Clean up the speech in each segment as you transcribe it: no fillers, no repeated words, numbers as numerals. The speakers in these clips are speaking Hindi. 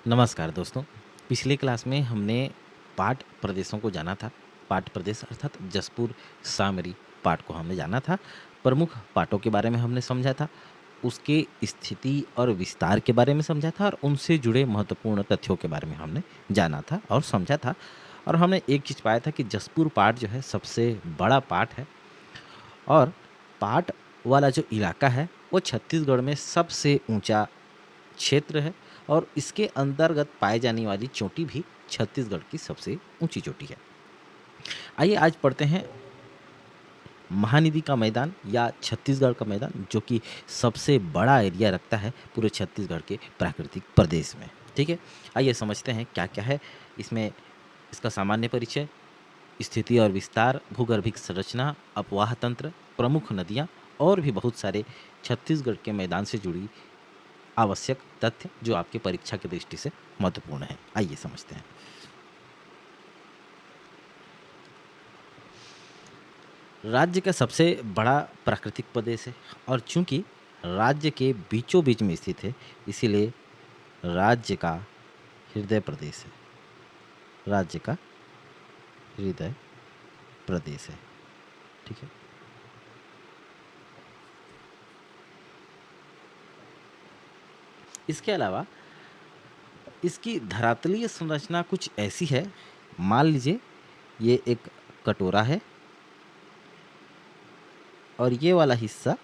नमस्कार दोस्तों। पिछले क्लास में हमने पाठ प्रदेशों को जाना था। पाठ प्रदेश अर्थात जसपुर, सामरी पाठ को हमने जाना था। प्रमुख पाठों के बारे में हमने समझा था। उसके स्थिति और विस्तार के बारे में समझा था और उनसे जुड़े महत्वपूर्ण तथ्यों के बारे में हमने जाना था और समझा था। और हमने एक चीज़ पाया था कि जसपुर पाठ जो है सबसे बड़ा पाठ है और पाठ वाला जो इलाका है वो छत्तीसगढ़ में सबसे ऊंचा क्षेत्र है और इसके अंतर्गत पाए जाने वाली चोटी भी छत्तीसगढ़ की सबसे ऊंची चोटी है। आइए आज पढ़ते हैं महानदी का मैदान या छत्तीसगढ़ का मैदान, जो कि सबसे बड़ा एरिया रखता है पूरे छत्तीसगढ़ के प्राकृतिक प्रदेश में। ठीक है, आइए समझते हैं क्या क्या है इसमें। इसका सामान्य परिचय, स्थिति और विस्तार, भूगर्भिक संरचना, अपवाह तंत्र, प्रमुख नदियाँ और भी बहुत सारे छत्तीसगढ़ के मैदान से जुड़ी आवश्यक तथ्य जो आपके परीक्षा की दृष्टि से महत्वपूर्ण है। आइए समझते हैं। राज्य का सबसे बड़ा प्राकृतिक प्रदेश है और चूंकि राज्य के बीचों बीच में स्थित है, इसीलिए राज्य का हृदय प्रदेश है। राज्य का हृदय प्रदेश है। ठीक है। इसके अलावा इसकी धरातलीय संरचना कुछ ऐसी है। मान लीजिए ये एक कटोरा है और ये वाला हिस्सा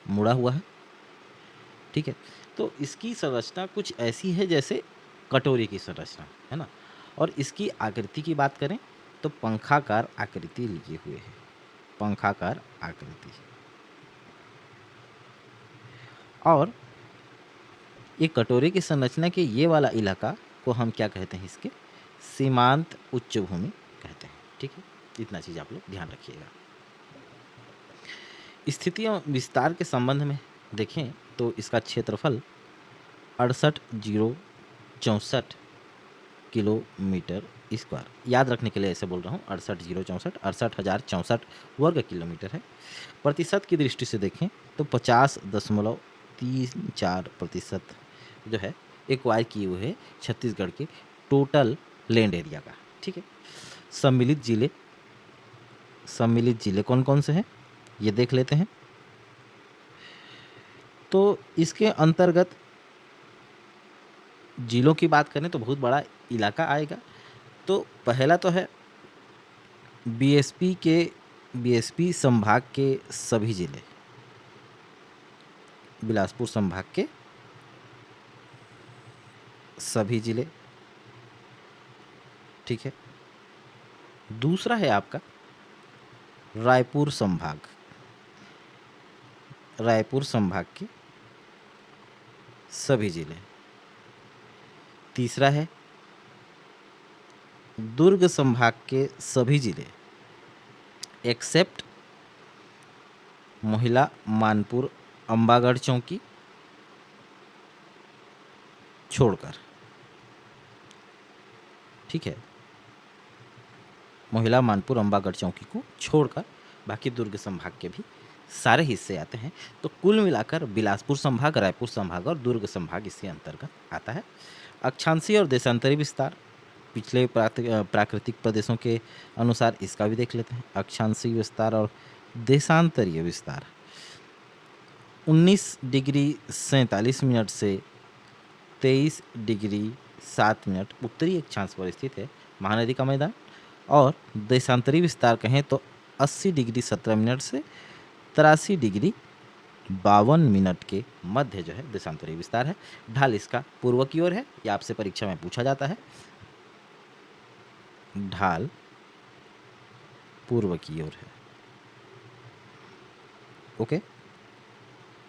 मुड़ा हुआ है। ठीक है, तो इसकी संरचना कुछ ऐसी है जैसे कटोरे की संरचना है ना। और इसकी आकृति की बात करें तो पंखाकार आकृति लिए हुए है। पंखाकार आकृति। और ये कटोरे की संरचना के ये वाला इलाका को हम क्या कहते हैं, इसके सीमांत उच्च भूमि कहते हैं। ठीक है, इतना चीज़ आप लोग ध्यान रखिएगा। स्थिति और विस्तार के संबंध में देखें तो इसका क्षेत्रफल 68,064 किलोमीटर स्क्वायर, याद रखने के लिए ऐसे बोल रहा हूँ, 68,064 68,064 वर्ग किलोमीटर है। प्रतिशत की दृष्टि से देखें तो 50.34% जो है एक्वायर किए हुए है छत्तीसगढ़ के टोटल लैंड एरिया का। ठीक है। सम्मिलित जिले कौन कौन से हैं ये देख लेते हैं। तो इसके अंतर्गत जिलों की बात करें तो बहुत बड़ा इलाका आएगा। तो पहला तो है बीएसपी संभाग के सभी जिले, बिलासपुर संभाग के सभी जिले। ठीक है। दूसरा है आपका रायपुर संभाग के सभी जिले। तीसरा है दुर्ग संभाग के सभी जिले एक्सेप्ट मोहिला, मानपुर, अंबागढ़ चौकी छोड़कर। ठीक है, मोहिला, मानपुर, अंबागढ़ चौकी को छोड़कर बाकी दुर्ग संभाग के भी सारे हिस्से आते हैं। तो कुल मिलाकर बिलासपुर संभाग, रायपुर संभाग और दुर्ग संभाग इसके अंतर्गत आता है। अक्षांशीय और देशांतरी विस्तार पिछले प्राकृतिक प्रदेशों के अनुसार इसका भी देख लेते हैं। अक्षांशीय विस्तार और देशांतरीय विस्तार 19 डिग्री 47 मिनट से 23 डिग्री 7 मिनट उत्तरी अक्षांश पर स्थित है महानदी का मैदान। और देशांतरी विस्तार कहें तो 80 डिग्री 17 मिनट से 83 डिग्री 52 मिनट के मध्य जो है देशांतरी विस्तार है। ढाल इसका पूर्व की ओर है, यह आपसे परीक्षा में पूछा जाता है। ढाल पूर्व की ओर है। ओके,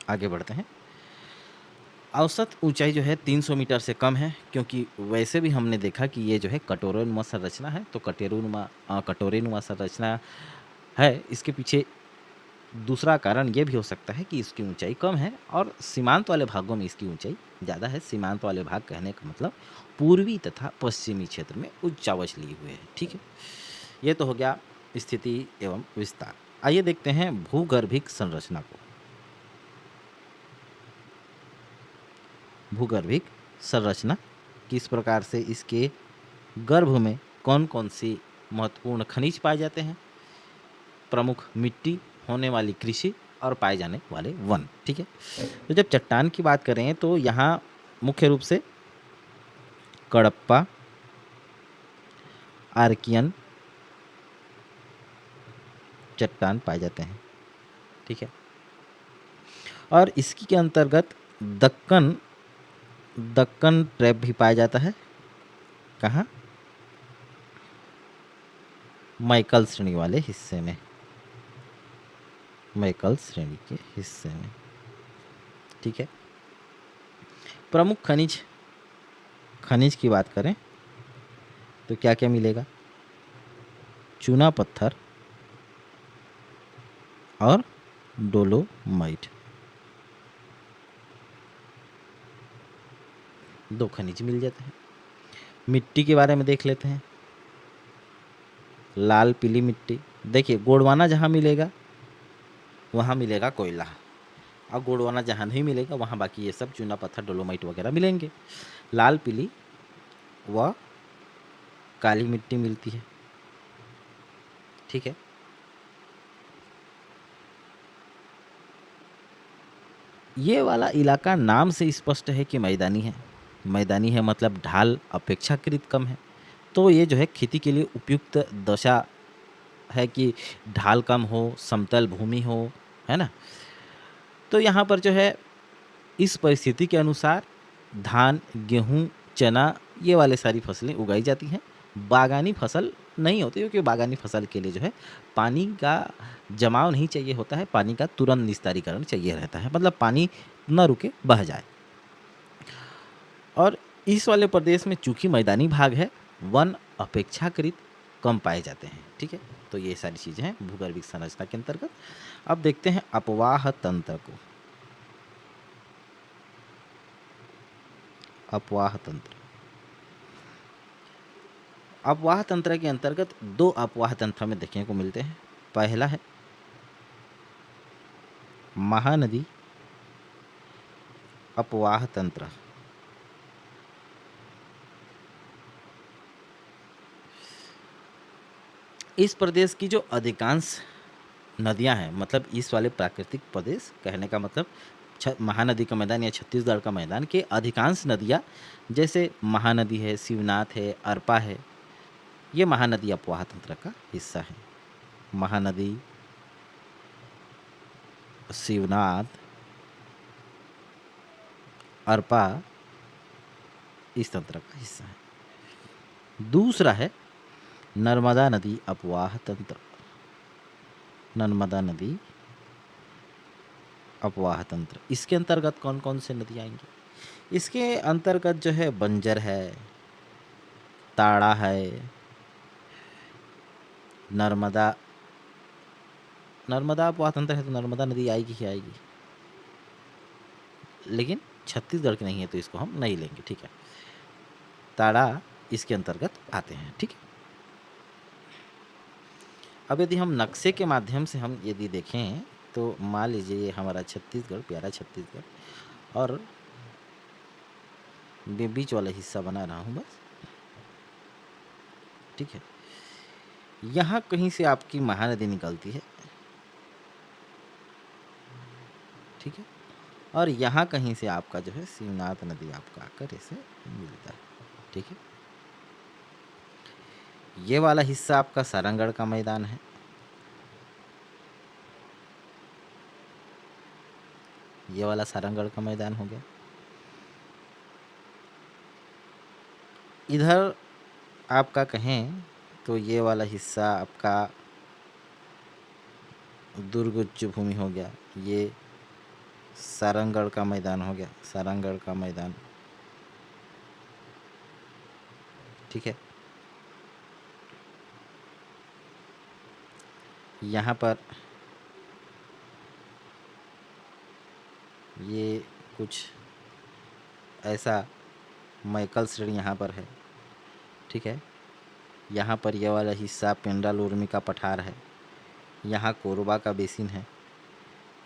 आगे बढ़ते हैं। औसत ऊंचाई जो है 300 मीटर से कम है, क्योंकि वैसे भी हमने देखा कि ये जो है कटोरेनुमा संरचना है। तो कटोरेनुमा संरचना है। इसके पीछे दूसरा कारण ये भी हो सकता है कि इसकी ऊंचाई कम है और सीमांत वाले भागों में इसकी ऊंचाई ज़्यादा है। सीमांत वाले भाग कहने का मतलब पूर्वी तथा पश्चिमी क्षेत्र में उच्चावच लिए हुए हैं। ठीक है, ये तो हो गया स्थिति एवं विस्तार। आइए देखते हैं भूगर्भिक संरचना को। भूगर्भिक संरचना, किस प्रकार से इसके गर्भ में कौन कौन सी महत्वपूर्ण खनिज पाए जाते हैं, प्रमुख मिट्टी, होने वाली कृषि और पाए जाने वाले वन। ठीक है, तो जब चट्टान की बात करें तो यहाँ मुख्य रूप से कडप्पा, आर्कियन चट्टान पाए जाते हैं। ठीक है, और इसकी के अंतर्गत दक्कन दक्कन ट्रैप भी पाया जाता है। कहाँ? मैकल श्रेणी वाले हिस्से में, मैकल श्रेणी के हिस्से में। ठीक है, प्रमुख खनिज की बात करें तो क्या क्या मिलेगा? चूना पत्थर और डोलोमाइट, दो खनिज मिल जाते हैं। मिट्टी के बारे में देख लेते हैं। लाल पीली मिट्टी, देखिए गोंडवाना जहाँ मिलेगा वहाँ मिलेगा कोयला, और गोंडवाना जहाँ नहीं मिलेगा वहाँ बाकी ये सब चूना पत्थर डोलोमाइट वगैरह मिलेंगे। लाल पीली व काली मिट्टी मिलती है। ठीक है, ये वाला इलाका नाम से स्पष्ट है कि मैदानी है। मैदानी है मतलब ढाल अपेक्षाकृत कम है, तो ये जो है खेती के लिए उपयुक्त दशा है कि ढाल कम हो, समतल भूमि हो, है ना। तो यहाँ पर जो है इस परिस्थिति के अनुसार धान, गेहूँ, चना ये वाले सारी फसलें उगाई जाती हैं। बागानी फसल नहीं होती, क्योंकि बागानी फसल के लिए जो है पानी का जमाव नहीं चाहिए होता है, पानी का तुरंत निस्तारीकरण चाहिए रहता है, मतलब पानी न रुके, बह जाए। और इस वाले प्रदेश में चूंकि मैदानी भाग है, वन अपेक्षाकृत कम पाए जाते हैं। ठीक है, तो ये सारी चीज़ें हैं भूगर्भिक संरचना के अंतर्गत। अब देखते हैं अपवाह तंत्र को। अपवाह तंत्र, अपवाह तंत्र के अंतर्गत दो अपवाह तंत्र में देखने को मिलते हैं। पहला है महानदी अपवाह तंत्र। इस प्रदेश की जो अधिकांश नदियां हैं, मतलब इस वाले प्राकृतिक प्रदेश, कहने का मतलब महानदी का मैदान या छत्तीसगढ़ का मैदान के अधिकांश नदियां, जैसे महानदी है, शिवनाथ है, अरपा है, ये महानदी अपवाह तंत्र का हिस्सा है। महानदी, शिवनाथ, अरपा इस तंत्र का हिस्सा है। दूसरा है नर्मदा नदी अपवाह तंत्र। नर्मदा नदी अपवाह तंत्र, इसके अंतर्गत कौन कौन से नदी आएंगी? इसके अंतर्गत जो है बंजर है, ताड़ा है, नर्मदा अपवाह तंत्र है तो नर्मदा नदी आएगी ही आएगी, लेकिन छत्तीसगढ़ की नहीं है तो इसको हम नहीं लेंगे। ठीक है, ताड़ा इसके अंतर्गत आते हैं। ठीक है, अब यदि हम नक्शे के माध्यम से हम यदि देखें तो मान लीजिए ये हमारा छत्तीसगढ़, प्यारा छत्तीसगढ़, और बीच वाला हिस्सा बना रहा हूँ बस। ठीक है, यहाँ कहीं से आपकी महानदी निकलती है। ठीक है, और यहाँ कहीं से आपका जो है शिवनाथ नदी आपका आकर इसे मिलता है। ठीक है, ये वाला हिस्सा आपका सारंगढ़ का मैदान है। ये वाला सारंगढ़ का मैदान हो गया। इधर आपका कहें तो ये वाला हिस्सा आपका दुर्ग उच्च भूमि हो गया। ये सारंगढ़ का मैदान हो गया, सारंगढ़ का मैदान। ठीक है, यहाँ पर ये कुछ ऐसा मैकल श्रेणी यहाँ पर है। ठीक है, यहाँ पर यह वाला हिस्सा पेंड्रा लोरमी का पठार है। यहाँ कोरबा का बेसिन है।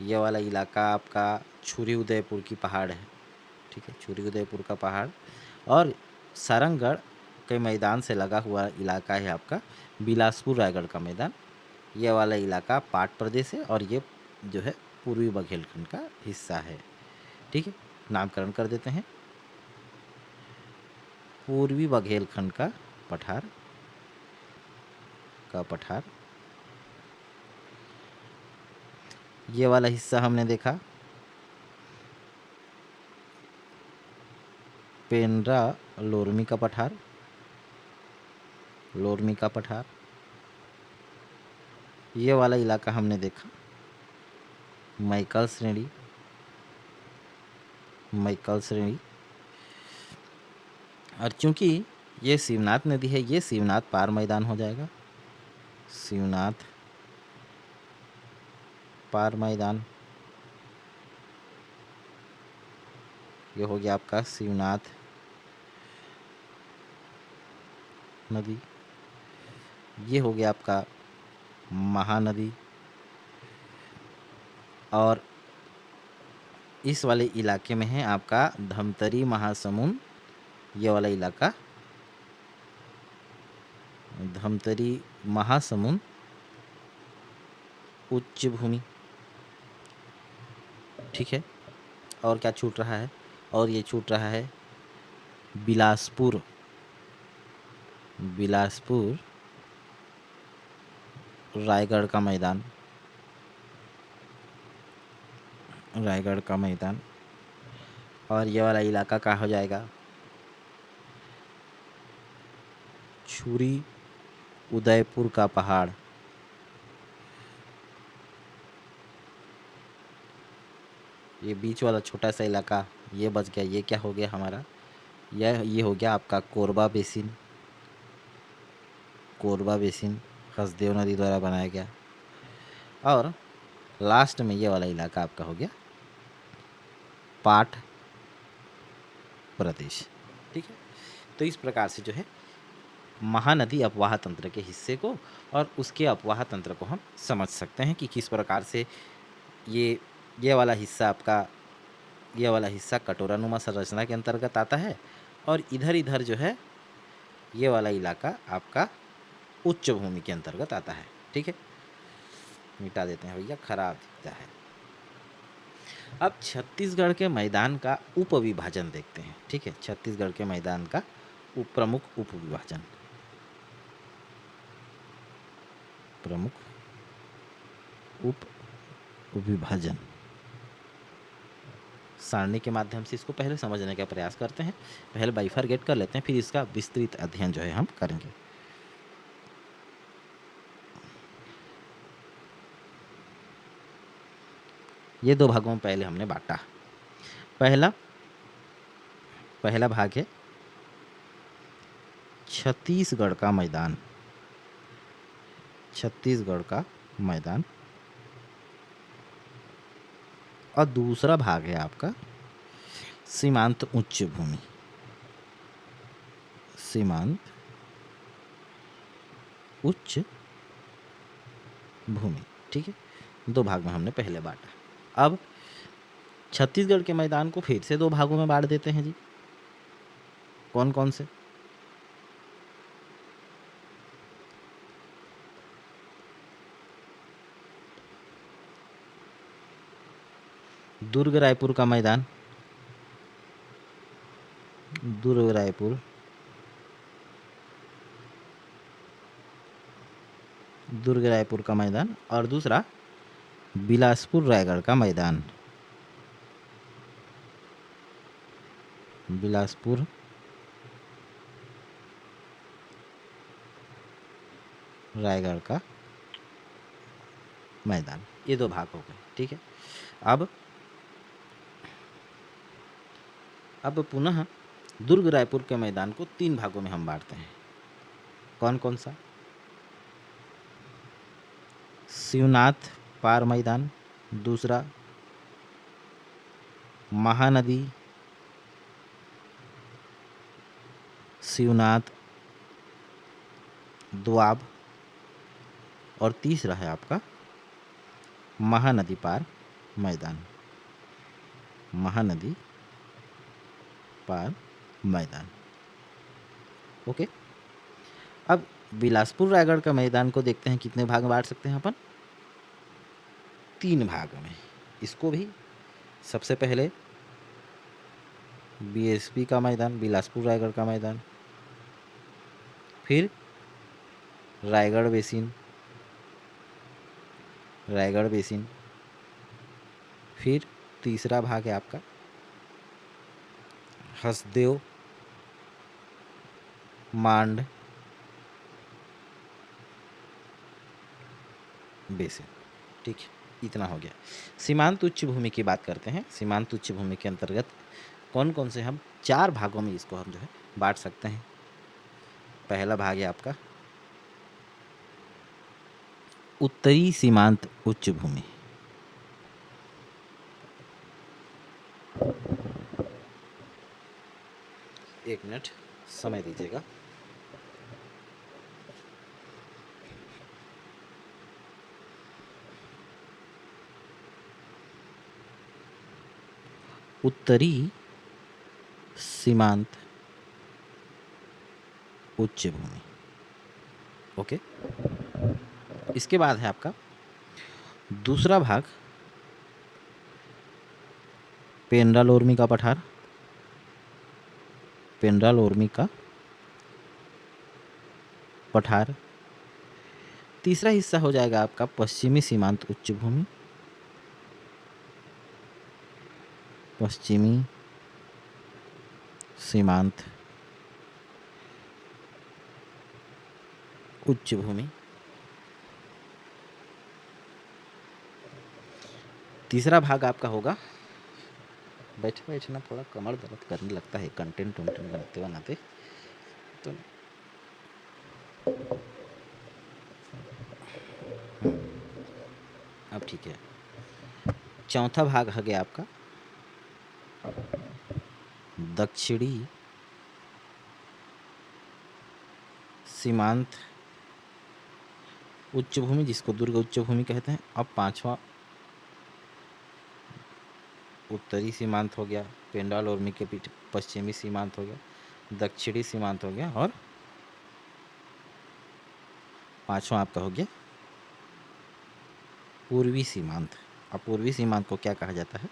यह वाला इलाका आपका छुरी उदयपुर की पहाड़ है। ठीक है, चूरी उदयपुर का पहाड़। और सारंगगढ़ के मैदान से लगा हुआ इलाका है आपका बिलासपुर रायगढ़ का मैदान। ये वाला इलाका पाट प्रदेश है और ये जो है पूर्वी बघेलखंड का हिस्सा है। ठीक है, नामकरण कर देते हैं। पूर्वी बघेलखंड का पठार ये वाला हिस्सा हमने देखा पेंड्रा लोरमी का पठार। ये वाला इलाका हमने देखा मैकल श्रेणी। और चूंकि ये शिवनाथ नदी है, ये शिवनाथ पार मैदान हो जाएगा, शिवनाथ पार मैदान। ये हो गया आपका शिवनाथ नदी। ये हो गया आपका महानदी। और इस वाले इलाके में है आपका धमतरी महासमुंद। ये वाला इलाका धमतरी महासमुंद उच्च भूमि। ठीक है, और क्या छूट रहा है? और ये छूट रहा है बिलासपुर रायगढ़ का मैदान। और ये वाला इलाका क्या हो जाएगा? चूरी उदयपुर का पहाड़। ये बीच वाला छोटा सा इलाका ये बच गया। ये क्या हो गया हमारा? ये हो गया आपका कोरबा बेसिन हसदेव नदी द्वारा बनाया गया। और लास्ट में ये वाला इलाका आपका हो गया पाट प्रदेश। ठीक है, तो इस प्रकार से जो है महानदी अपवाह तंत्र के हिस्से को और उसके अपवाह तंत्र को हम समझ सकते हैं कि किस प्रकार से ये वाला हिस्सा कटोरानुमा संरचना के अंतर्गत आता है और इधर जो है ये वाला इलाका आपका उच्च भूमि के अंतर्गत आता है। ठीक है, मिटा देते हैं भैया, खराब दिखता है। अब छत्तीसगढ़ के मैदान का उपविभाजन देखते हैं। ठीक है, छत्तीसगढ़ के मैदान का प्रमुख उपविभाजन सारणी के माध्यम से इसको पहले समझने का प्रयास करते हैं। पहले बाइफरगेट कर लेते हैं, फिर इसका विस्तृत अध्ययन जो है हम करेंगे। ये दो भागों में पहले हमने बांटा। पहला भाग है छत्तीसगढ़ का मैदान और दूसरा भाग है आपका सीमांत उच्च भूमि। ठीक है, दो भाग में हमने पहले बांटा। अब छत्तीसगढ़ के मैदान को फिर से दो भागों में बांट देते हैं जी। कौन कौन से? दुर्ग रायपुर का मैदान, और दूसरा बिलासपुर रायगढ़ का मैदान। ये दो भाग हो गए। ठीक है, अब पुनः दुर्ग रायपुर के मैदान को तीन भागों में हम बांटते हैं। कौन कौन सा? शिवनाथ पार मैदान, दूसरा महानदी शिवनाथ दोआब, और तीसरा है आपका महानदी पार मैदान, पार मैदान। ओके, अब बिलासपुर रायगढ़ का मैदान को देखते हैं कितने भाग में बांट सकते हैं अपन, 3 भाग में। इसको भी सबसे पहले बीएसपी का मैदान, बिलासपुर रायगढ़ का मैदान, फिर रायगढ़ बेसिन, रायगढ़ बेसिन, फिर तीसरा भाग है आपका हसदेव मांड बेसिन। ठीक है, इतना हो गया। सीमांत उच्च भूमि की बात करते हैं। सीमांत उच्च भूमि के अंतर्गत कौन कौन से हम 4 भागों में इसको हम जो है बांट सकते हैं। पहला भाग है आपका उत्तरी सीमांत उच्च भूमि। एक मिनट समय दीजिएगा। उत्तरी सीमांत उच्च भूमि। ओके, इसके बाद है आपका दूसरा भाग पेंड्रा लोरमी का पठार, पेंड्रा लोरमी का पठार। तीसरा हिस्सा हो जाएगा आपका पश्चिमी सीमांत उच्च भूमि, पश्चिमी सीमांत उच्च भूमि। तीसरा भाग आपका होगा, बैठे बैठे ना थोड़ा कमर दर्द करने लगता है कंटेंट बनाते बनाते, तो अब ठीक है। चौथा भाग है गया आपका दक्षिणी सीमांत उच्च भूमि, जिसको दुर्ग उच्च भूमि कहते हैं। अब पांचवा उत्तरी सीमांत हो गया, पेंड्रा लोरमी के पीछे पश्चिमी सीमांत हो गया, दक्षिणी सीमांत हो गया, और पांचवा आपका हो गया पूर्वी सीमांत। अब पूर्वी सीमांत को क्या कहा जाता है,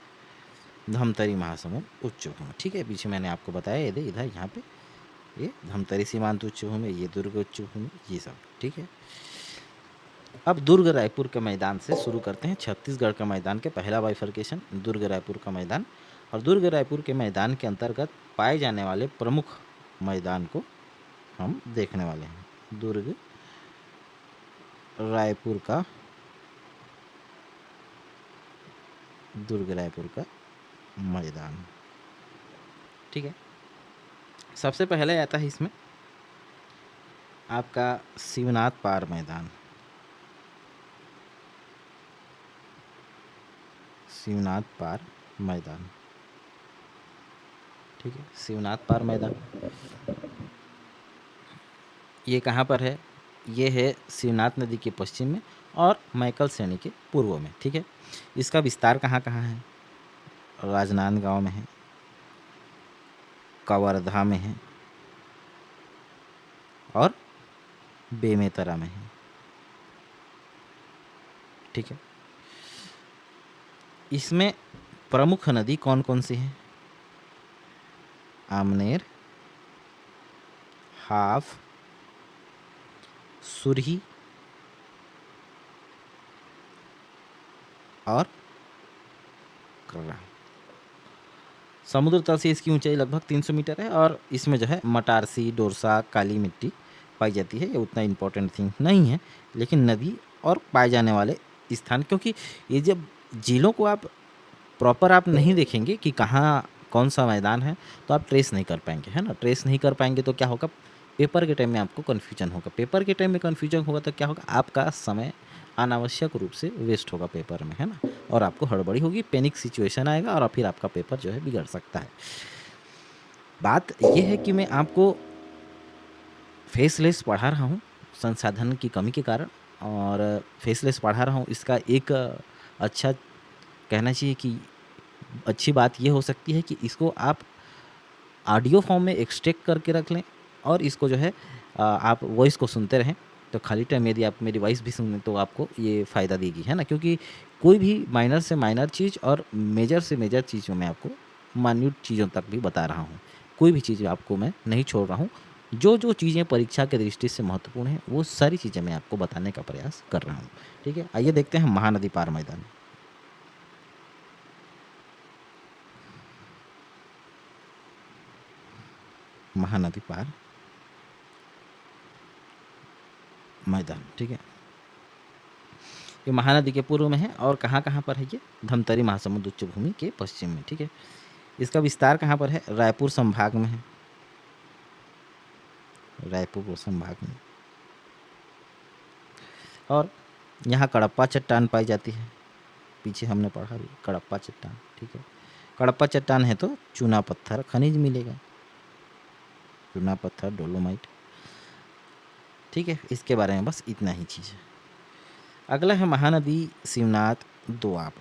धमतरी महासमुंद उच्च भूमि। ठीक है, पीछे मैंने आपको बताया इधर इधर यहाँ पे ये धमतरी सीमांत उच्च भूमि, ये दुर्ग उच्च भूमि, ये सब। ठीक है, अब दुर्ग रायपुर के मैदान से शुरू करते हैं। छत्तीसगढ़ का मैदान के पहला बाइफर्केशन दुर्ग रायपुर का मैदान, और दुर्ग रायपुर के मैदान के अंतर्गत पाए जाने वाले प्रमुख मैदान को हम देखने वाले हैं। दुर्ग रायपुर का मैदान। ठीक है, सबसे पहले आता है इसमें आपका शिवनाथ पार मैदान। शिवनाथ पार मैदान, ठीक है, शिवनाथ पार मैदान ये कहाँ पर है, ये है शिवनाथ नदी के पश्चिम में और मैकल श्रेणी के पूर्व में। ठीक है, इसका विस्तार कहाँ कहाँ है, राजनांदगांव में है, कवर्धा में है और बेमेतरा में है। ठीक है, इसमें प्रमुख नदी कौन कौन सी है, आमनेर, हाफ, सुरही और कर्रा। समुद्र तल से इसकी ऊंचाई लगभग 300 मीटर है, और इसमें जो है मटारसी, डोरसा, काली मिट्टी पाई जाती है। ये उतना इम्पोर्टेंट थिंग नहीं है, लेकिन नदी और पाए जाने वाले स्थान, क्योंकि ये जब झीलों को आप प्रॉपर आप नहीं देखेंगे कि कहाँ कौन सा मैदान है, तो आप ट्रेस नहीं कर पाएंगे, है ना। ट्रेस नहीं कर पाएंगे तो क्या होगा, पेपर के टाइम में आपको कन्फ्यूजन होगा। पेपर के टाइम में कन्फ्यूजन होगा तो क्या होगा, आपका समय अनावश्यक रूप से वेस्ट होगा पेपर में, है ना, और आपको हड़बड़ी होगी, पैनिक सिचुएशन आएगा और फिर आपका पेपर जो है बिगड़ सकता है। बात यह है कि मैं आपको फेसलेस पढ़ा रहा हूँ संसाधन की कमी के कारण, और फेसलेस पढ़ा रहा हूँ। इसका एक अच्छा कहना चाहिए कि अच्छी बात यह हो सकती है कि इसको आप ऑडियो फॉर्म में एक्सट्रैक्ट करके रख लें और इसको जो है आप वॉइस को सुनते रहें। तो खाली टाइम यदि आप मेरी वॉइस भी सुनें तो आपको ये फ़ायदा देगी, है ना? क्योंकि कोई भी माइनर से माइनर चीज़ और मेजर से मेजर चीज़ों में आपको मान्यूट चीज़ों तक भी बता रहा हूँ। कोई भी चीज़ आपको मैं नहीं छोड़ रहा हूँ। जो चीज़ें परीक्षा की दृष्टि से महत्वपूर्ण हैं, वो सारी चीज़ें मैं आपको बताने का प्रयास कर रहा हूँ। ठीक है? आइए देखते हैं महानदी पार मैदान। महानदी पार मैदान, ठीक है? ये महानदी के पूर्व में है और कहाँ-कहाँ पर है ये? धमतरी महासमुंद उच्च भूमि के पश्चिम में, ठीक है? इसका विस्तार कहाँ पर है? रायपुर संभाग में है। रायपुर संभाग में। और यहाँ कडप्पा चट्टान पाई जाती है। पीछे हमने पढ़ा भी कडप्पा चट्टान, ठीक है? कडप्पा चट्टान है तो चूना पत्थर खनिज मिलेगा। चूना पत्थर, डोलोमाइट, ठीक है? इसके बारे में बस इतना ही चीज़ है। अगला है महानदी शिवनाथ दोआब।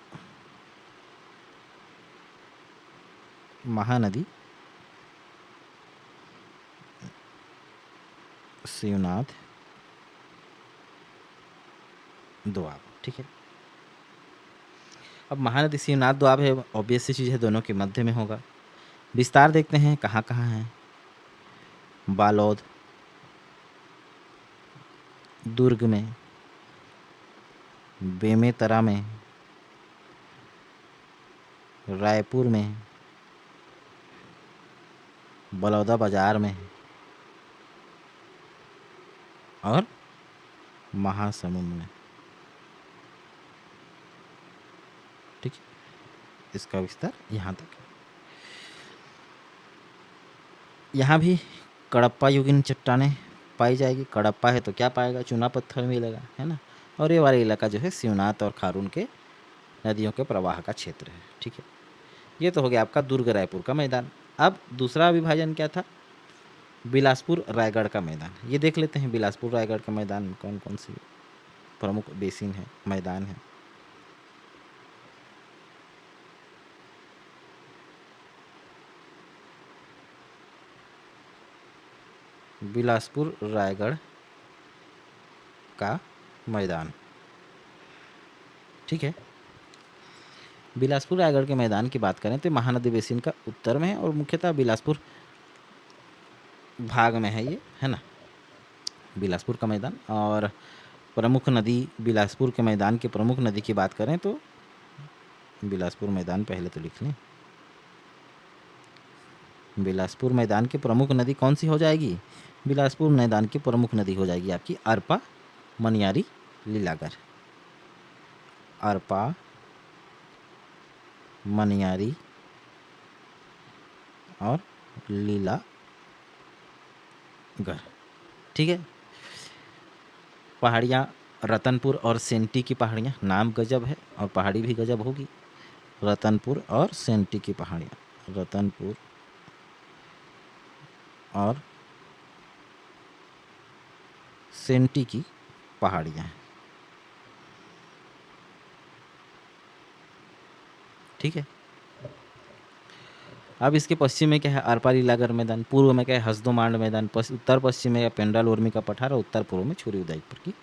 महानदी शिवनाथ दोआब, ठीक है? अब महानदी शिवनाथ दोआब है, ऑब्वियस सी चीज़ है, दोनों के मध्य में होगा। विस्तार देखते हैं कहाँ-कहाँ है। बालोद, दुर्ग में, बेमेतरा में, रायपुर में, बलौदा बाजार में और महासमुंद में, ठीक है? इसका विस्तार यहाँ तक है। यहाँ भी कडप्पा युगीन चट्टानें पाई जाएगी। कडप्पा है तो क्या पाएगा? चूना पत्थर मिलेगा, है ना? और ये वाला इलाका जो है शिवनाथ और खारून के नदियों के प्रवाह का क्षेत्र है, ठीक है? ये तो हो गया आपका दुर्ग रायपुर का मैदान। अब दूसरा विभाजन क्या था? बिलासपुर रायगढ़ का मैदान। ये देख लेते हैं बिलासपुर रायगढ़ के मैदान में कौन कौन सी प्रमुख बेसिन है, मैदान है। बिलासपुर रायगढ़ का मैदान, ठीक है? बिलासपुर रायगढ़ के मैदान की बात करें तो महानदी बेसिन का उत्तर में है और मुख्यतः बिलासपुर भाग में है ये, है ना? बिलासपुर का मैदान। और प्रमुख नदी बिलासपुर के मैदान की प्रमुख नदी की बात करें तो बिलासपुर मैदान पहले तो लिख लें। बिलासपुर मैदान की प्रमुख नदी कौन सी हो जाएगी? बिलासपुर मैदान की प्रमुख नदी हो जाएगी आपकी अरपा, मनियारी, लीलागर। अरपा, मनियारी और लीलागर, ठीक है? पहाड़ियाँ रतनपुर और सेंटी की पहाड़ियाँ, नाम गजब है और पहाड़ी भी गजब होगी। रतनपुर और सेंटी की पहाड़ियाँ, रतनपुर और सेंटी की पहाड़ियाँ, ठीक है? अब इसके पश्चिम में क्या है? अरपा लीलागर मैदान। पूर्व में क्या है? हसदो मांड मैदान। उत्तर पश्चिम में पेंड्रा लोरमी का पठार और उत्तर पूर्व में छुरी उदयपुर की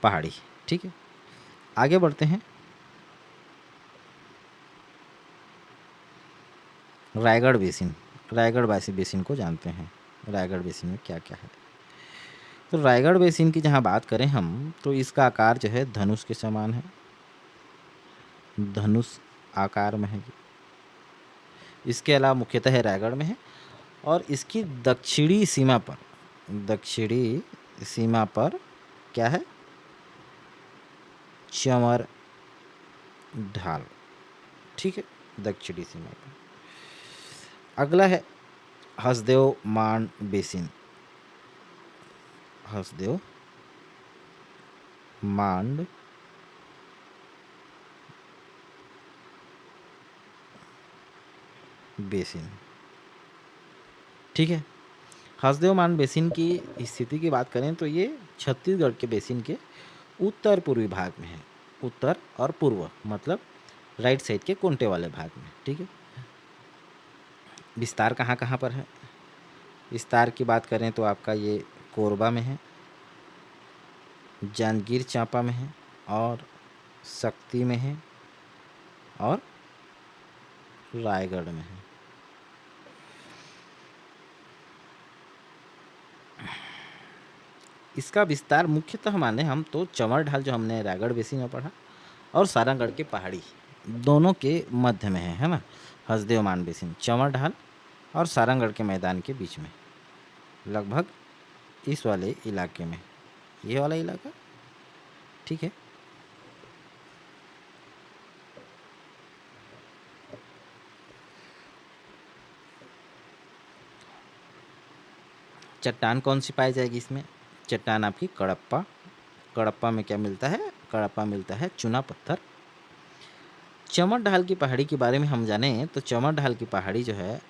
पहाड़ी, ठीक है? आगे बढ़ते हैं। रायगढ़ बेसिन। रायगढ़ बेसिन को जानते हैं। रायगढ़ बेसिन में क्या क्या है? तो रायगढ़ बेसिन की जहाँ बात करें हम तो इसका आकार जो है धनुष के समान है। धनुष आकार में है ये। इसके अलावा मुख्यतः रायगढ़ में है और इसकी दक्षिणी सीमा पर क्या है? चंवर ढाल, ठीक है? दक्षिणी सीमा पर। अगला है हसदेव मांड बेसिन। हसदेव मांड बेसिन, ठीक है? हसदेव मांड बेसिन की स्थिति की बात करें तो ये छत्तीसगढ़ के बेसिन के उत्तर पूर्वी भाग में है। उत्तर और पूर्व मतलब राइट साइड के कोंटे वाले भाग में, ठीक है? विस्तार कहाँ कहाँ पर है? विस्तार की बात करें तो आपका ये कोरबा में है, जांजगीर चांपा में है, और शक्ति में है, और रायगढ़ में है। इसका विस्तार मुख्यतः माने हम तो चंवर ढाल जो हमने रायगढ़ बेसिन में पढ़ा और सारंगढ़ की पहाड़ी दोनों के मध्य में है ना, हसदेव मान बेसिन चंवर ढाल और सारंगढ़ के मैदान के बीच में, लगभग इस वाले इलाके में, ये वाला इलाका, ठीक है। चट्टान कौन सी पाई जाएगी इसमें? चट्टान आपकी कड़प्पा। कड़प्पा में क्या मिलता है? कड़प्पा मिलता है चूना पत्थर। चंवर ढाल की पहाड़ी के बारे में हम जाने तो चंवर ढाल की पहाड़ी जो है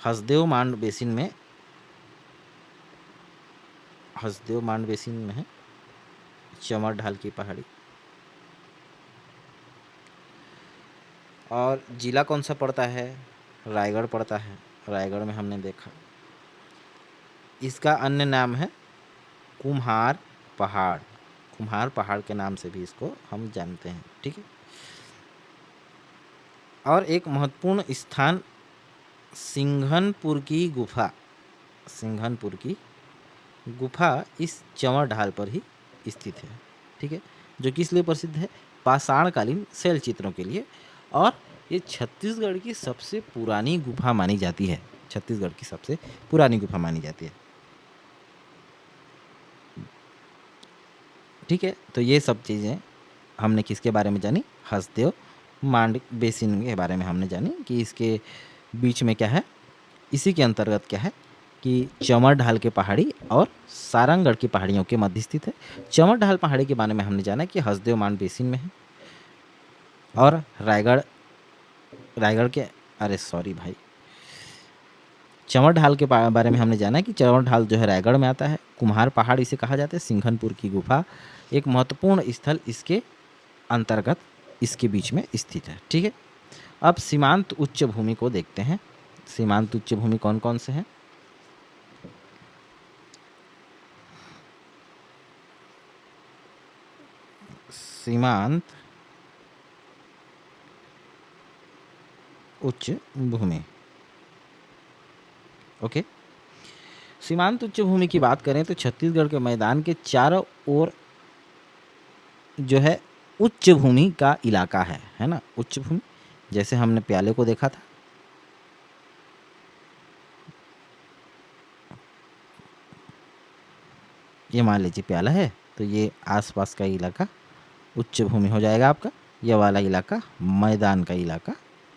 हसदेव मान बेसिन में, हसदेव मान बेसिन में है चंवर ढाल की पहाड़ी। और जिला कौन सा पड़ता है? रायगढ़ पड़ता है। रायगढ़ में हमने देखा। इसका अन्य नाम है कुम्हार पहाड़। कुम्हार पहाड़ के नाम से भी इसको हम जानते हैं, ठीक है। और एक महत्वपूर्ण स्थान सिंघनपुर की गुफा। सिंघनपुर की गुफा इस चंवर ढाल पर ही स्थित है, ठीक है, जो किस लिए प्रसिद्ध है? पाषाणकालीन शैल चित्रों के लिए। और ये छत्तीसगढ़ की सबसे पुरानी गुफा मानी जाती है। छत्तीसगढ़ की सबसे पुरानी गुफा मानी जाती है, ठीक है। तो ये सब चीज़ें हमने किसके बारे में जानी? हसदेव मांड बेसिन के बारे में हमने जानी कि इसके बीच में क्या है, इसी के अंतर्गत क्या है कि चंवर ढाल के पहाड़ी और सारंगढ़ की पहाड़ियों के मध्य स्थित है। चंवर ढाल पहाड़ी के बारे में हमने जाना कि हसदेव मान बेसिन में है, और रायगढ़ के, अरे सॉरी भाई, चंवर ढाल के बारे में हमने जाना कि चंवर ढाल जो है रायगढ़ में आता है। कुम्हार पहाड़ इसे कहा जाता है। सिंघनपुर की गुफा एक महत्वपूर्ण स्थल इसके अंतर्गत, इसके बीच में स्थित है, ठीक है। अब सीमांत उच्च भूमि को देखते हैं। सीमांत उच्च भूमि कौन कौन से हैं? सीमांत उच्च भूमि, ओके। सीमांत उच्च भूमि की बात करें तो छत्तीसगढ़ के मैदान के चारों ओर जो है उच्च भूमि का इलाका है ना, उच्च भूमि। जैसे हमने प्याले को देखा था, ये मान लीजिए प्याला है, तो ये आसपास का इलाका उच्च भूमि हो जाएगा आपका। ये वाला इलाका मैदान का इलाका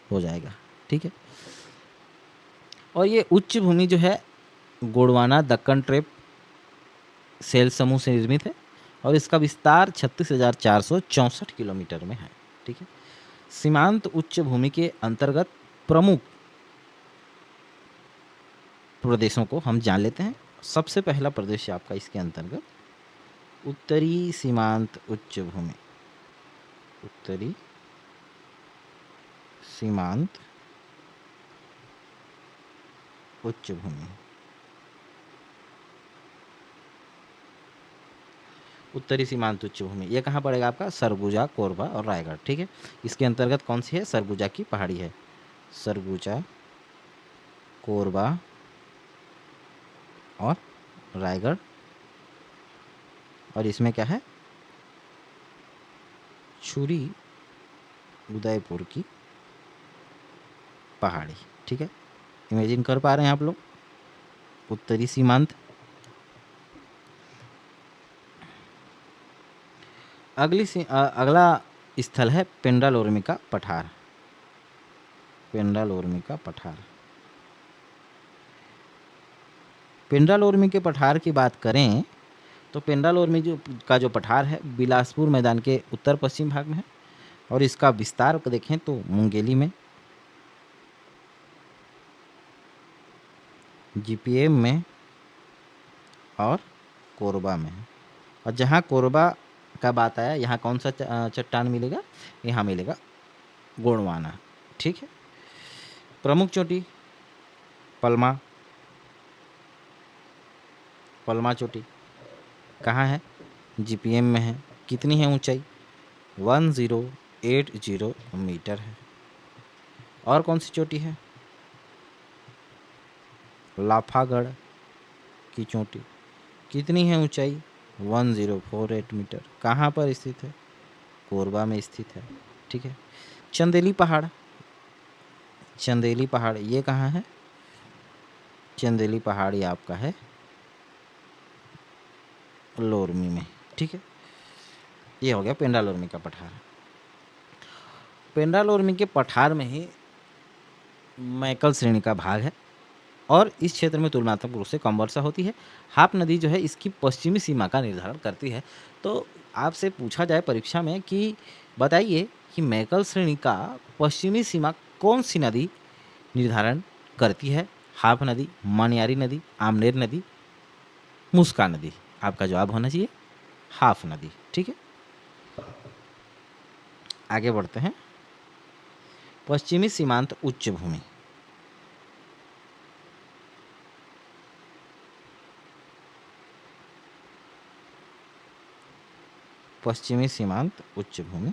हो जाएगा, ठीक है। और ये उच्च भूमि जो है गोंडवाना दक्कन ट्रेप सेल समूह से निर्मित है, और इसका विस्तार 36,464 किलोमीटर में है, ठीक है। सीमांत उच्च भूमि के अंतर्गत प्रमुख प्रदेशों को हम जान लेते हैं। सबसे पहला प्रदेश है आपका इसके अंतर्गत उत्तरी सीमांत उच्च भूमि। उत्तरी सीमांत उच्च भूमि, उत्तरी सीमांत उच्च भूमि, ये कहाँ पड़ेगा आपका? सरगुजा, कोरबा और रायगढ़, ठीक है। इसके अंतर्गत कौन सी है? सरगुजा की पहाड़ी है। सरगुजा, कोरबा और रायगढ़। और इसमें क्या है? छुरी उदयपुर की पहाड़ी, ठीक है। इमेजिन कर पा रहे हैं आप लोग? उत्तरी सीमांत। अगला स्थल है पेंड्रालोरमिका पठार। पेंड्रालोरमिका पठार। पेंड्रालोरमी के पठार की बात करें तो पेंड्रालोरमी का जो पठार है बिलासपुर मैदान के उत्तर पश्चिम भाग में है, और इसका विस्तार को देखें तो मुंगेली में, जीपीएम में और कोरबा में है। और जहाँ कोरबा का बात आया, यहाँ कौन सा चट्टान मिलेगा? यहाँ मिलेगा गोंडवाना, ठीक है। प्रमुख चोटी पलमा, पलमा चोटी कहाँ है? जीपीएम में है। कितनी है ऊंचाई? 1080 मीटर है। और कौन सी चोटी है? लाफागढ़ की चोटी। कितनी है ऊंचाई? 1048 मीटर। कहाँ पर स्थित है? कोरबा में स्थित है। ठीक है। चंदेली पहाड़, चंदेली पहाड़ ये कहाँ है? चंदेली पहाड़ ये आपका है लोरमी में। ठीक है, ये हो गया पेंड्रा लोरमी का पठार। पेंड्रा लोरमी के पठार में ही मैकल श्रेणी का भाग है और इस क्षेत्र में तुलनात्मक रूप से कम वर्षा होती है। हाप नदी जो है इसकी पश्चिमी सीमा का निर्धारण करती है। तो आपसे पूछा जाए परीक्षा में कि बताइए कि मैकल श्रेणी का पश्चिमी सीमा कौन सी नदी निर्धारण करती है? हाप नदी, मनियारी नदी, आमनेर नदी, मुस्का नदी। आपका जवाब होना चाहिए हाफ नदी। ठीक है, आगे बढ़ते हैं। पश्चिमी सीमांत उच्च भूमि। पश्चिमी सीमांत उच्च भूमि,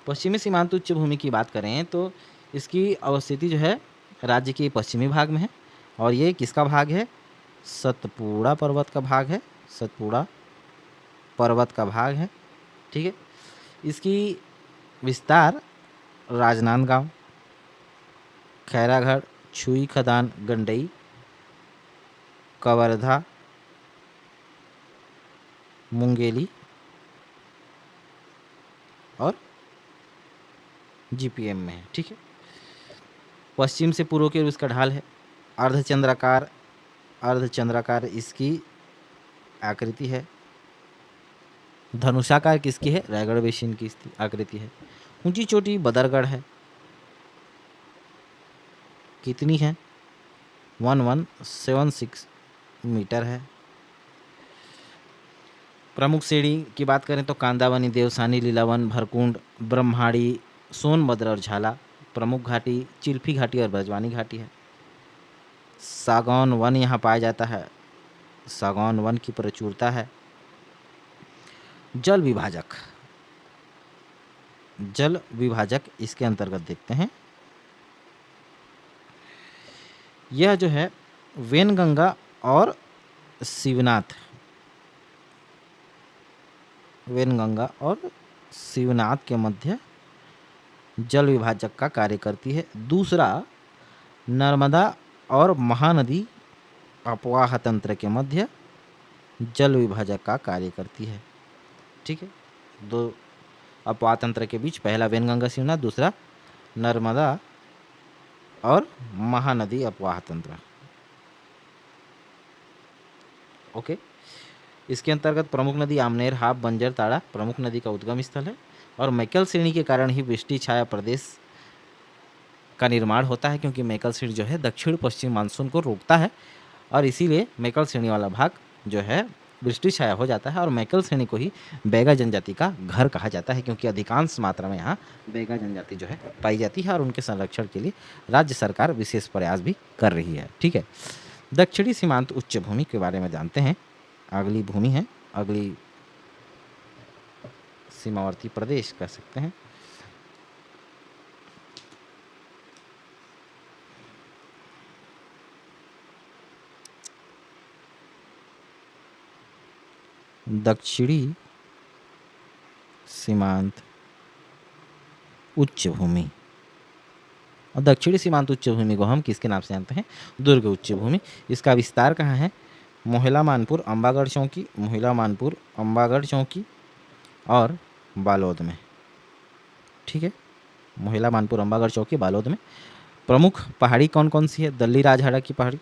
पश्चिमी सीमांत उच्च भूमि की बात करें तो इसकी अवस्थिति जो है राज्य के पश्चिमी भाग में है और ये किसका भाग है? सतपुड़ा पर्वत का भाग है। सतपुड़ा पर्वत का भाग है। ठीक है, इसकी विस्तार राजनांदगांव, खैरागढ़, छुई खदान, गंडई, कवर्धा, मुंगेली और जीपीएम में है। ठीक है, पश्चिम से पूर्व की ओर इसका ढाल है अर्धचंद्राकार, अर्धचंद्राकार इसकी आकृति है। धनुषाकार किसकी है? रायगढ़ बेसिन की आकृति है। ऊंची चोटी बदरगढ़ है। कितनी है? 1176 मीटर है। प्रमुख श्रेणी की बात करें तो कांदावनी, देवसानी, लीलावन, भरकुंड, ब्रह्माड़ी, सोनभद्र और झाला। प्रमुख घाटी चिल्फी घाटी और ब्रजवानी घाटी है। सागौन वन यहाँ पाया जाता है। सागौन वन की प्रचुरता है। जल विभाजक, जल विभाजक इसके अंतर्गत देखते हैं। यह जो है वेनगंगा और शिवनाथ, वेनगंगा और शिवनाथ के मध्य जल विभाजक का कार्य करती है। दूसरा नर्मदा और महानदी अपवाह तंत्र के मध्य जल विभाजक का कार्य करती है। ठीक है, दो अपवाह तंत्र के बीच पहला वेनगंगा शिवनाथ, दूसरा नर्मदा और महानदी अपवाह तंत्र। ओके, इसके अंतर्गत प्रमुख नदी आमनेर, हाप, बंजर, ताड़ा प्रमुख नदी का उद्गम स्थल है और मैकल श्रेणी के कारण ही वृष्टि छाया प्रदेश का निर्माण होता है, क्योंकि मैकल श्रेणी जो है दक्षिण पश्चिम मानसून को रोकता है और इसीलिए मैकल श्रेणी वाला भाग जो है वृष्टि छाया हो जाता है और मैकल श्रेणी को ही बैगा जनजाति का घर कहा जाता है, क्योंकि अधिकांश मात्रा में यहाँ बैगा जनजाति जो है पाई जाती है और उनके संरक्षण के लिए राज्य सरकार विशेष प्रयास भी कर रही है। ठीक है, दक्षिणी सीमांत उच्च भूमि के बारे में जानते हैं। अगली भूमि है, अगली सीमावर्ती प्रदेश कह सकते हैं। दक्षिणी सीमांत उच्च भूमि। और दक्षिणी सीमांत उच्च भूमि को हम किसके नाम से जानते हैं? दुर्ग उच्च भूमि। इसका विस्तार कहाँ है? मोहिला मानपुर, अम्बागढ़ चौकी, मोहिला मानपुर, अम्बागढ़ चौकी और बालोद में। ठीक है, मोहिला मानपुर, अम्बागढ़ चौकी, बालोद में। प्रमुख पहाड़ी कौन कौन सी है? दल्ली राजहरा की पहाड़ी,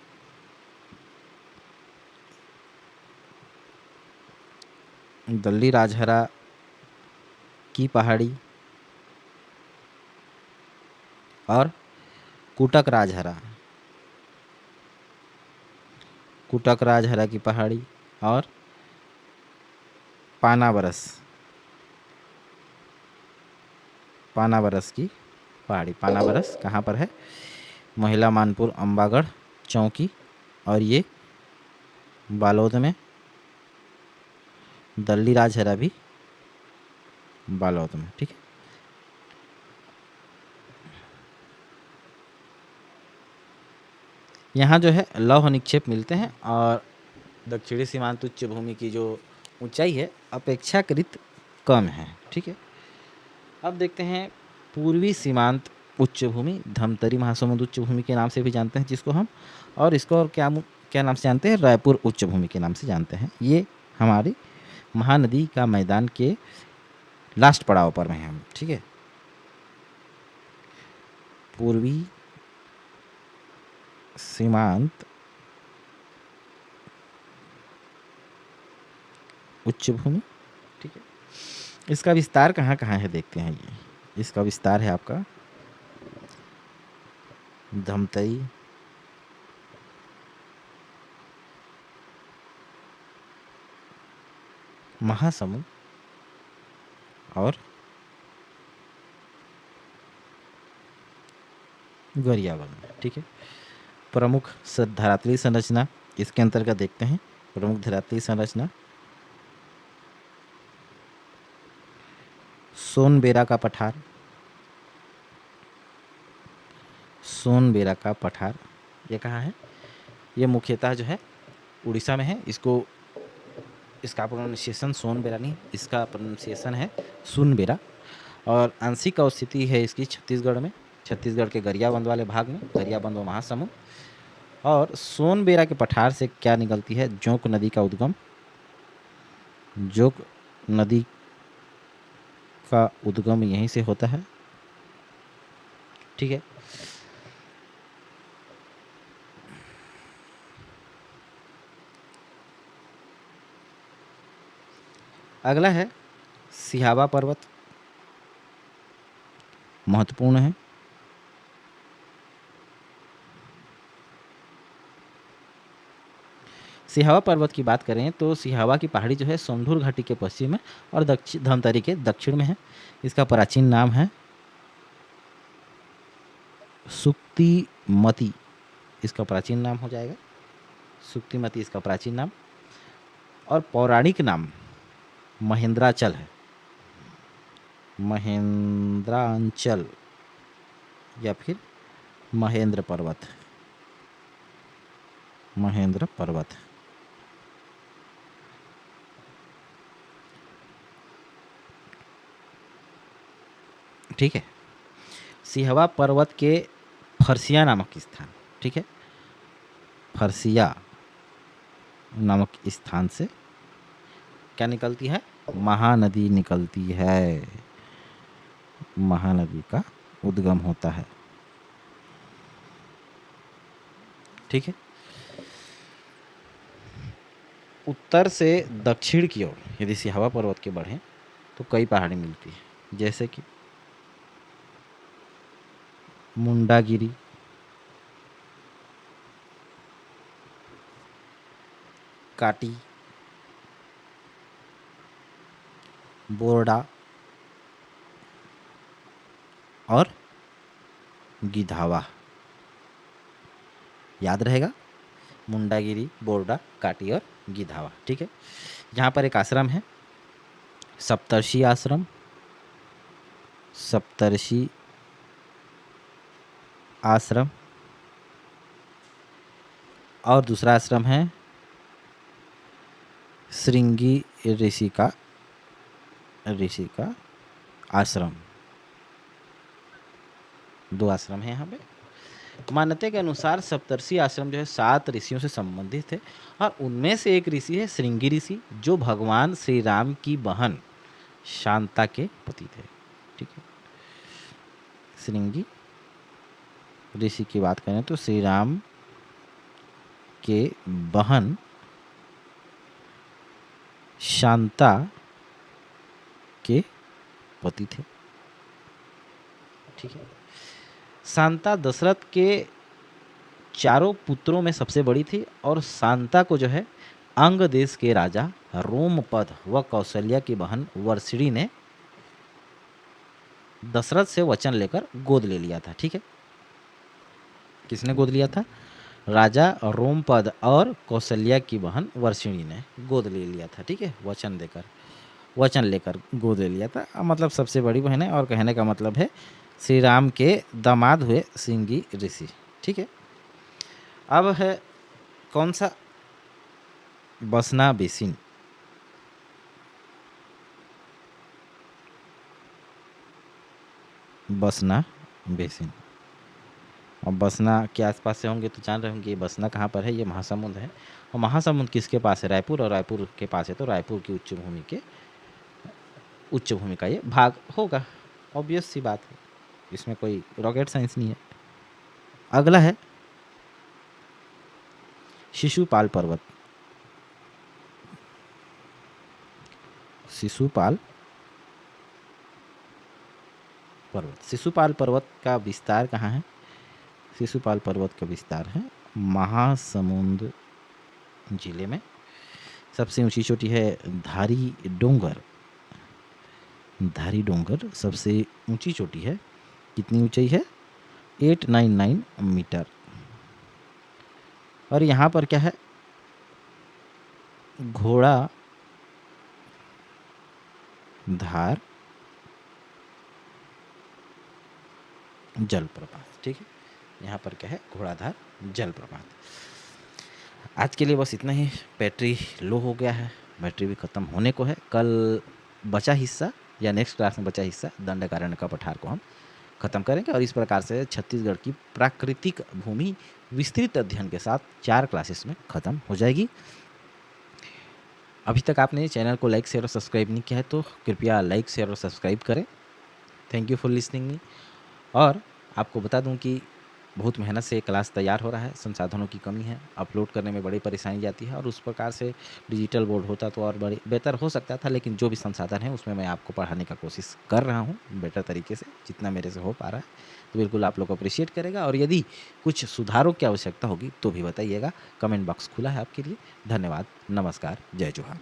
दल्ली राजहरा की पहाड़ी और कुटक राजहरा, कुटक राजहरा की पहाड़ी और पानाबरस, पानाबरस की पहाड़ी। पानाबरस कहाँ पर है? महिला मानपुर अम्बागढ़ चौकी, और ये बालोद में, दल्ली राजहरा भी बालोद में। ठीक है, यहाँ जो है लौह निक्षेप मिलते हैं और दक्षिणी सीमांत उच्च भूमि की जो ऊंचाई है अपेक्षाकृत कम है। ठीक है, अब देखते हैं पूर्वी सीमांत उच्च भूमि, धमतरी महासमुंद उच्च भूमि के नाम से भी जानते हैं जिसको हम, और इसको और क्या नाम से जानते हैं, रायपुर उच्च भूमि के नाम से जानते हैं। ये हमारी महानदी का मैदान के लास्ट पड़ाव पर हैं हम। ठीक है, पूर्वी सीमांत उच्च भूमि। ठीक है, इसका विस्तार कहाँ कहाँ है देखते हैं। ये इसका विस्तार है आपका धमतरी, महासमुंद और गरियाबंद में। ठीक है, प्रमुख धरातलीय संरचना इसके अंतर्गत देखते हैं। प्रमुख धरातलीय संरचना सोनबेरा का पठार, सोनबेरा का पठार ये कहाँ है, ये मुख्यतः जो है उड़ीसा में है। इसका प्रोनाउंसिएशन सोनबेरा नहीं, इसका प्रोनाउंसिएशन है सुनबेरा, और आंशिक अवस्थिति है इसकी छत्तीसगढ़ में, छत्तीसगढ़ के गरियाबंद वाले भाग में, गरियाबंद व महासमुंद। और सोनबेरा के पठार से क्या निकलती है, जोंक नदी का उद्गम, जोंक नदी का उद्गम यहीं से होता है। ठीक है, अगला है सिहावा पर्वत, महत्वपूर्ण है। सिहावा पर्वत की बात करें तो सिहावा की पहाड़ी जो है सोंढूर घाटी के पश्चिम में और धमतरी के दक्षिण में है। इसका प्राचीन नाम है सुक्तिमती, इसका प्राचीन नाम हो जाएगा सुक्तिमती, इसका प्राचीन नाम, और पौराणिक नाम महेंद्राचल है, महेंद्रांचल या फिर महेंद्र पर्वत, महेंद्र पर्वत। ठीक है, सिहवा पर्वत के फरसिया नामक स्थान, ठीक है, फरसिया नामक स्थान से क्या निकलती है, महानदी निकलती है, महानदी का उद्गम होता है। ठीक है, उत्तर से दक्षिण की ओर यदि सिहावा पर्वत के बढ़ें तो कई पहाड़ी मिलती है, जैसे कि मुंडागिरी, काटी, बोरडा और गिधावा। याद रहेगा, मुंडागिरी, बोरडा, काटी और गिधावा। ठीक है, यहाँ पर एक आश्रम है सप्तर्षि आश्रम, सप्तर्षि आश्रम, और दूसरा आश्रम है श्रृंगी ऋषि का आश्रम। दो आश्रम है यहाँ पे। मान्यता के अनुसार सप्तर्षि आश्रम जो है 7 ऋषियों से संबंधित है, और उनमें से एक ऋषि है श्रृंगी ऋषि, जो भगवान श्री राम की बहन शांता के पति थे। ठीक है, श्रृंगी ऋषि की बात करें तो श्री राम के बहन शांता के पति थे। ठीक है, शांता दशरथ के चारों पुत्रों में सबसे बड़ी थी, और शांता को जो है अंग देश के राजा रोमपद व कौशल्या की बहन वर्षिणी ने दशरथ से वचन लेकर गोद ले लिया था। ठीक है, किसने गोद लिया था? राजा रोमपद और कौशल्या की बहन वर्षिणी ने गोद ले लिया था। ठीक है, वचन लेकर गोद ले लिया था। मतलब सबसे बड़ी बहन है, और कहने का मतलब है श्री राम के दामाद हुए सिंगी ऋषि। ठीक है, अब है कौन सा? बसना बेसिन। बसना बेसिन। और बसना के आसपास से होंगे तो जान रहे होंगे ये बसना कहाँ पर है। ये महासमुंद है। और महासमुंद किसके पास है? रायपुर। और रायपुर के पास है तो रायपुर की उच्च भूमि का ये भाग होगा। ऑब्वियस सी बात है, इसमें कोई रॉकेट साइंस नहीं है। अगला है शिशुपाल पर्वत। शिशुपाल पर्वत। शिशुपाल पर्वत का विस्तार कहाँ है? शिशुपाल पर्वत का विस्तार है महासमुंद जिले में। सबसे ऊंची चोटी है धारी डोंगर। धारी डोंगर सबसे ऊंची चोटी है। कितनी ऊंचाई है? 899 मीटर। और यहाँ पर क्या है? घोड़ा धार जलप्रपात। ठीक है, यहाँ पर क्या है? घोड़ाधार जलप्रपात। आज के लिए बस इतना ही। बैटरी लो हो गया है, बैटरी भी ख़त्म होने को है। कल बचा हिस्सा या नेक्स्ट क्लास में बचा हिस्सा दंडकारण्य का पठार को हम खत्म करेंगे। और इस प्रकार से छत्तीसगढ़ की प्राकृतिक भूमि विस्तृत अध्ययन के साथ 4 क्लासेस में ख़त्म हो जाएगी। अभी तक आपने चैनल को लाइक शेयर और सब्सक्राइब नहीं किया है तो कृपया लाइक शेयर और सब्सक्राइब करें। Thank you for listening me. और आपको बता दूं कि बहुत मेहनत से क्लास तैयार हो रहा है। संसाधनों की कमी है, अपलोड करने में बड़ी परेशानी जाती है। और उस प्रकार से डिजिटल बोर्ड होता तो और बड़ी बेहतर हो सकता था। लेकिन जो भी संसाधन है उसमें मैं आपको पढ़ाने का कोशिश कर रहा हूँ बेटर तरीके से, जितना मेरे से हो पा रहा है। तो बिल्कुल आप लोग अप्रिशिएट करेगा। और यदि कुछ सुधारों की आवश्यकता होगी तो भी बताइएगा। कमेंट बॉक्स खुला है आपके लिए। धन्यवाद, नमस्कार, जय जोहार।